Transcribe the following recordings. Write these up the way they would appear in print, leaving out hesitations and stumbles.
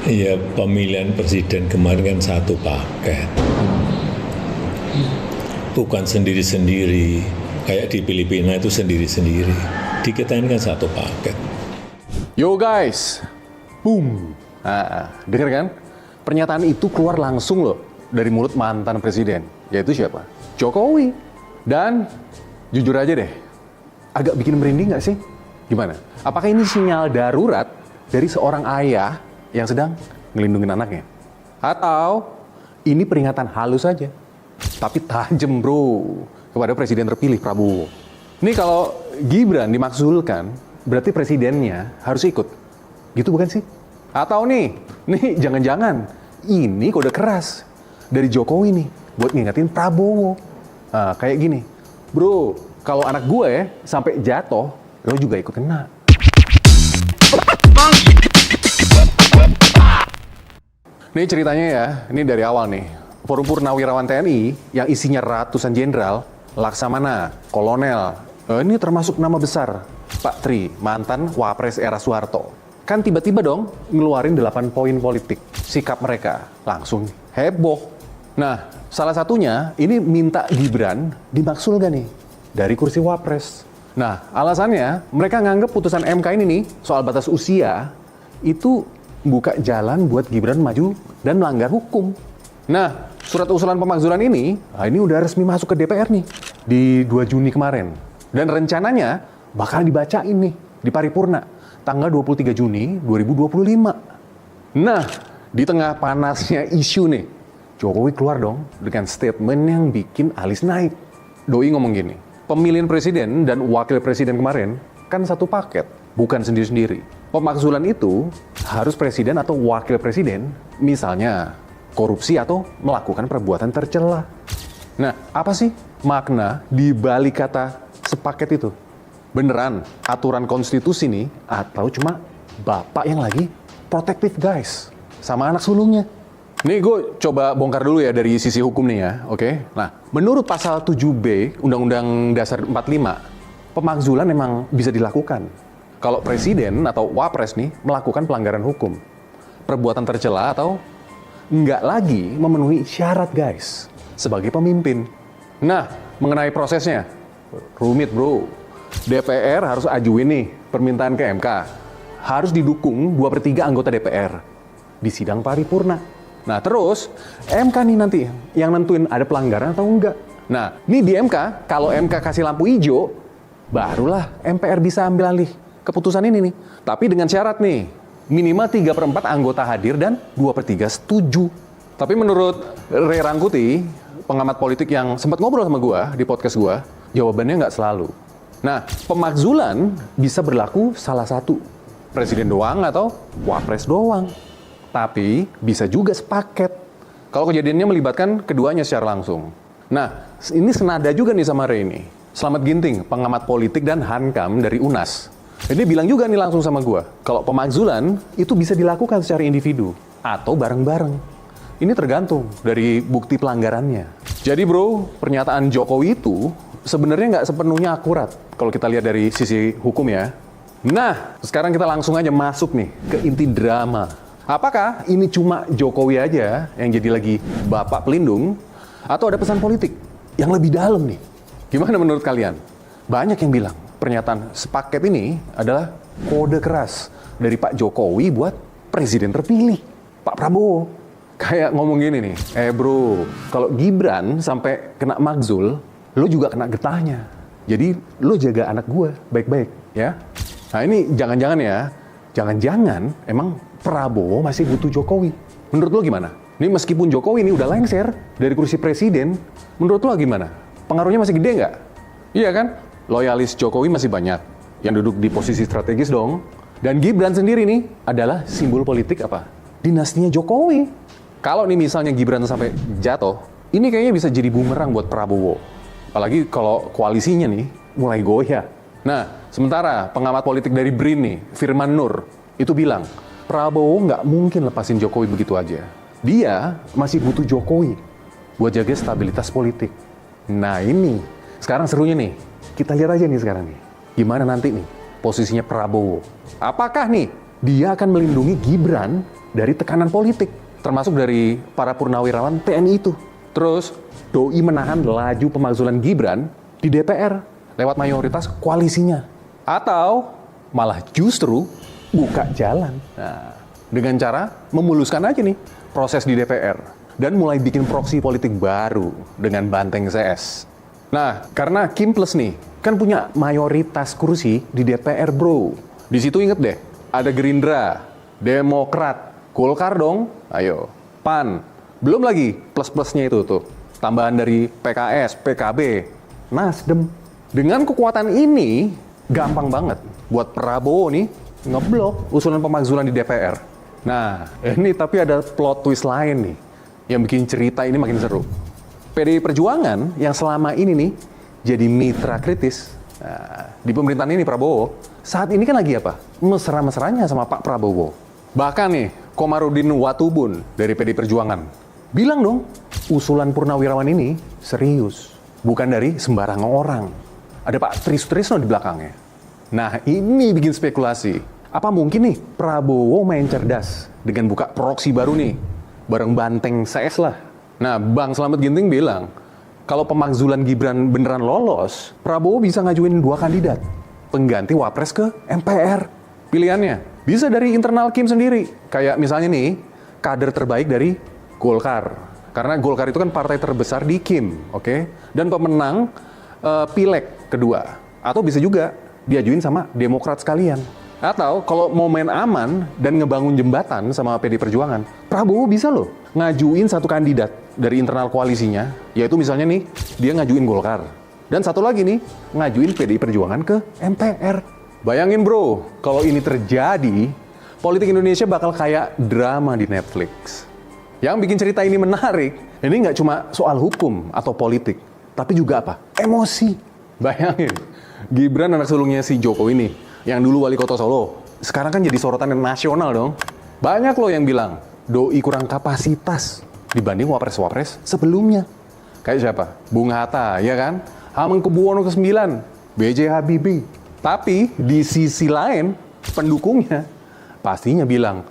Iya, pemilihan presiden kemarin kan satu paket. Bukan sendiri-sendiri. Kayak di Filipina itu sendiri-sendiri. Di kita ini kan satu paket. Yo guys, boom. Dengar kan? Pernyataan itu keluar langsung loh dari mulut mantan presiden, yaitu siapa? Jokowi. Dan jujur aja deh, agak bikin merinding nggak sih? Gimana? Apakah ini sinyal darurat dari seorang ayah yang sedang ngelindungin anaknya? Atau ini peringatan halus saja, tapi tajam bro, kepada presiden terpilih Prabowo? Ini kalau Gibran dimakzulkan, berarti presidennya harus ikut. Gitu bukan sih? Atau nih jangan-jangan ini kode keras dari Jokowi nih buat ngingetin Prabowo. Nah, kayak gini, bro, kalau anak gue sampai jatuh, lo juga ikut kena. Nih ceritanya ya, ini dari awal nih. Forum Purnawirawan TNI yang isinya ratusan jenderal, laksamana, kolonel, ini termasuk nama besar, Pak Tri, mantan Wapres era Soeharto. Kan tiba-tiba dong ngeluarin 8 poin politik. Sikap mereka langsung heboh. Nah, salah satunya ini minta Gibran dimaksulkan nih dari kursi Wapres. Nah, alasannya mereka nganggap putusan MK ini nih soal batas usia itu buka jalan buat Gibran maju dan melanggar hukum. Nah, surat usulan pemakzulan ini udah resmi masuk ke DPR nih di 2 Juni kemarin. Dan rencananya bakal dibacain nih di paripurna tanggal 23 Juni 2025. Nah, di tengah panasnya isu nih, Jokowi keluar dong dengan statement yang bikin alis naik. Doi ngomong gini, pemilihan presiden dan wakil presiden kemarin kan satu paket, bukan sendiri-sendiri. Pemakzulan itu harus presiden atau wakil presiden, misalnya korupsi atau melakukan perbuatan tercela. Nah, apa sih makna di balik kata sepaket itu? Beneran aturan konstitusi nih atau cuma bapak yang lagi protektif guys sama anak sulungnya? Nih gue coba bongkar dulu ya dari sisi hukum nih ya, oke? Nah, menurut pasal 7B Undang-Undang Dasar 45, pemakzulan memang bisa dilakukan kalau presiden atau wapres nih melakukan pelanggaran hukum, perbuatan tercela atau nggak lagi memenuhi syarat guys sebagai pemimpin. Nah, mengenai prosesnya, rumit bro. DPR harus ajuin nih permintaan ke MK. Harus didukung 2/3 anggota DPR di sidang paripurna. Nah terus MK nih nanti yang nentuin ada pelanggaran atau enggak. Nah ini di MK, kalau MK kasih lampu hijau, barulah MPR bisa ambil alih keputusan ini nih. Tapi dengan syarat nih, minimal 3/4 anggota hadir dan 2/3 setuju. Tapi menurut Ray Rangkuti, pengamat politik yang sempat ngobrol sama gua di podcast gua, jawabannya nggak selalu. Nah, pemakzulan bisa berlaku salah satu, presiden doang atau wapres doang. Tapi bisa juga sepaket, kalau kejadiannya melibatkan keduanya secara langsung. Nah, ini senada juga nih sama Ray ini. Slamet Ginting, pengamat politik dan Hankam dari UNAS. Ini bilang juga nih langsung sama gua, kalau pemakzulan itu bisa dilakukan secara individu atau bareng-bareng. Ini tergantung dari bukti pelanggarannya. Jadi bro, pernyataan Jokowi itu sebenarnya nggak sepenuhnya akurat kalau kita lihat dari sisi hukum ya. Nah, sekarang kita langsung aja masuk nih ke inti drama. Apakah ini cuma Jokowi aja yang jadi lagi bapak pelindung? Atau ada pesan politik yang lebih dalam nih? Gimana menurut kalian? Banyak yang bilang pernyataan sepaket ini adalah kode keras dari Pak Jokowi buat presiden terpilih, Pak Prabowo. Kayak ngomong gini nih, bro, kalau Gibran sampai kena makzul, lo juga kena getahnya. Jadi lo jaga anak gue baik-baik ya. Nah ini jangan-jangan ya, jangan-jangan emang Prabowo masih butuh Jokowi. Menurut lo gimana? Ini meskipun Jokowi ini udah lengser dari kursi presiden, menurut lo gimana? Pengaruhnya masih gede nggak? Iya kan? Loyalis Jokowi masih banyak yang duduk di posisi strategis dong. Dan Gibran sendiri nih adalah simbol politik apa? Dinastinya Jokowi. Kalau nih misalnya Gibran sampai jatuh, ini kayaknya bisa jadi bumerang buat Prabowo. Apalagi kalau koalisinya nih mulai goyah. Nah, sementara pengamat politik dari BRIN nih, Firman Nur, itu bilang, Prabowo nggak mungkin lepasin Jokowi begitu aja. Dia masih butuh Jokowi buat jaga stabilitas politik. Nah ini, sekarang serunya nih, kita lihat aja nih sekarang nih. Gimana nanti nih posisinya Prabowo. Apakah nih dia akan melindungi Gibran dari tekanan politik, termasuk dari para purnawirawan TNI itu. Terus, doi menahan laju pemakzulan Gibran di DPR lewat mayoritas koalisinya. Atau malah justru buka jalan. Nah, dengan cara memuluskan aja nih proses di DPR dan mulai bikin proksi politik baru dengan banteng CS. Nah, karena Kim Plus nih kan punya mayoritas kursi di DPR, bro. Di situ inget deh, ada Gerindra, Demokrat, Golkar dong, ayo, PAN. Belum lagi plus-plusnya itu tuh, tambahan dari PKS, PKB, Nasdem. Dengan kekuatan ini, gampang banget buat Prabowo nih ngeblok usulan pemakzulan di DPR. Nah, ini tapi ada plot twist lain nih yang bikin cerita ini makin seru. PDI Perjuangan yang selama ini nih jadi mitra kritis di pemerintahan ini Prabowo, saat ini kan lagi apa? Mesra-mesranya sama Pak Prabowo. Bahkan nih, Komarudin Watubun dari PDI Perjuangan bilang dong, usulan Purnawirawan ini serius, bukan dari sembarang orang. Ada Pak Tri Sutrisno di belakangnya. Nah, ini bikin spekulasi. Apa mungkin nih Prabowo main cerdas dengan buka proksi baru nih, bareng banteng CS lah. Nah, Bang Slamet Ginting bilang, kalau pemakzulan Gibran beneran lolos, Prabowo bisa ngajuin 2 kandidat, pengganti Wapres ke MPR. Pilihannya bisa dari internal Kim sendiri, kayak misalnya nih, kader terbaik dari Golkar. Karena Golkar itu kan partai terbesar di Kim, oke? Dan pemenang pileg kedua. Atau bisa juga diajuin sama Demokrat sekalian. Atau kalau mau main aman dan ngebangun jembatan sama PDI Perjuangan, Prabowo bisa loh ngajuin 1 kandidat dari internal koalisinya, yaitu misalnya nih, dia ngajuin Golkar. Dan 1 lagi nih, ngajuin PDI Perjuangan ke MPR. Bayangin bro, kalau ini terjadi, politik Indonesia bakal kayak drama di Netflix. Yang bikin cerita ini menarik, ini nggak cuma soal hukum atau politik, tapi juga apa? Emosi. Bayangin, Gibran anak sulungnya si Jokowi nih, yang dulu wali kota Solo, sekarang kan jadi sorotan nasional dong. Banyak loh yang bilang, doi kurang kapasitas dibanding wapres-wapres sebelumnya. Kayak siapa? Bung Hatta, ya kan? Hamengkubuwono ke-9, B.J. Habibie. Tapi di sisi lain, pendukungnya pastinya bilang,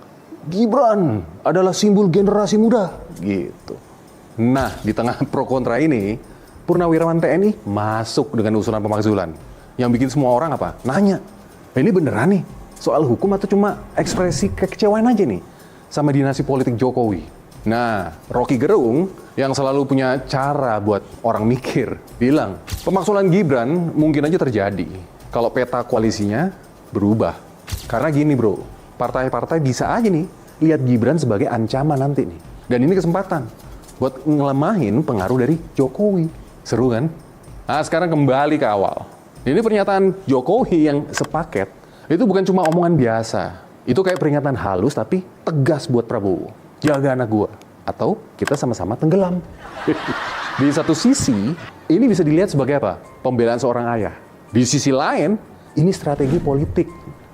Gibran adalah simbol generasi muda, gitu. Nah, di tengah pro kontra ini, Purnawirawan TNI masuk dengan usulan pemakzulan. Yang bikin semua orang apa? Nanya, ini beneran nih soal hukum atau cuma ekspresi kekecewaan aja nih sama dinasti politik Jokowi? Nah, Rocky Gerung yang selalu punya cara buat orang mikir bilang, pemakzulan Gibran mungkin aja terjadi kalau peta koalisinya berubah. Karena gini bro, partai-partai bisa aja nih lihat Gibran sebagai ancaman nanti nih. Dan ini kesempatan buat ngelemahin pengaruh dari Jokowi. Seru kan? Nah, sekarang kembali ke awal. Ini pernyataan Jokowi yang sepaket, itu bukan cuma omongan biasa. Itu kayak peringatan halus tapi tegas buat Prabowo. Jaga anak gua. Atau kita sama-sama tenggelam. Di satu sisi, ini bisa dilihat sebagai apa? Pembelaan seorang ayah. Di sisi lain, ini strategi politik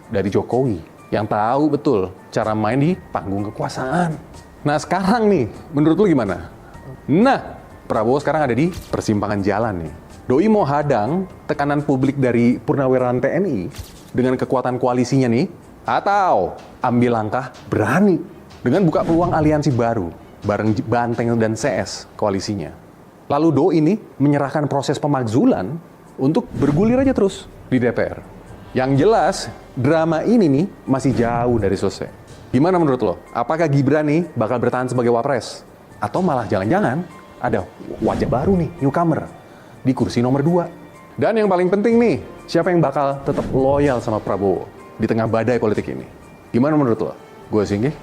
dari Jokowi yang tahu betul cara main di panggung kekuasaan. Nah sekarang nih, menurut lu gimana? Nah, Prabowo sekarang ada di persimpangan jalan nih. Doi mau hadang tekanan publik dari Purnawirawan TNI dengan kekuatan koalisinya nih, atau ambil langkah berani dengan buka peluang aliansi baru bareng Banteng dan CS koalisinya. Lalu Doi ini menyerahkan proses pemakzulan untuk bergulir aja terus di DPR. Yang jelas, drama ini nih masih jauh dari selesai. Gimana menurut lo? Apakah Gibran nih bakal bertahan sebagai wapres? Atau malah jangan-jangan ada wajah baru nih, newcomer, di kursi nomor 2. Dan yang paling penting nih, siapa yang bakal tetap loyal sama Prabowo di tengah badai politik ini? Gimana menurut lo? Gue Singgih.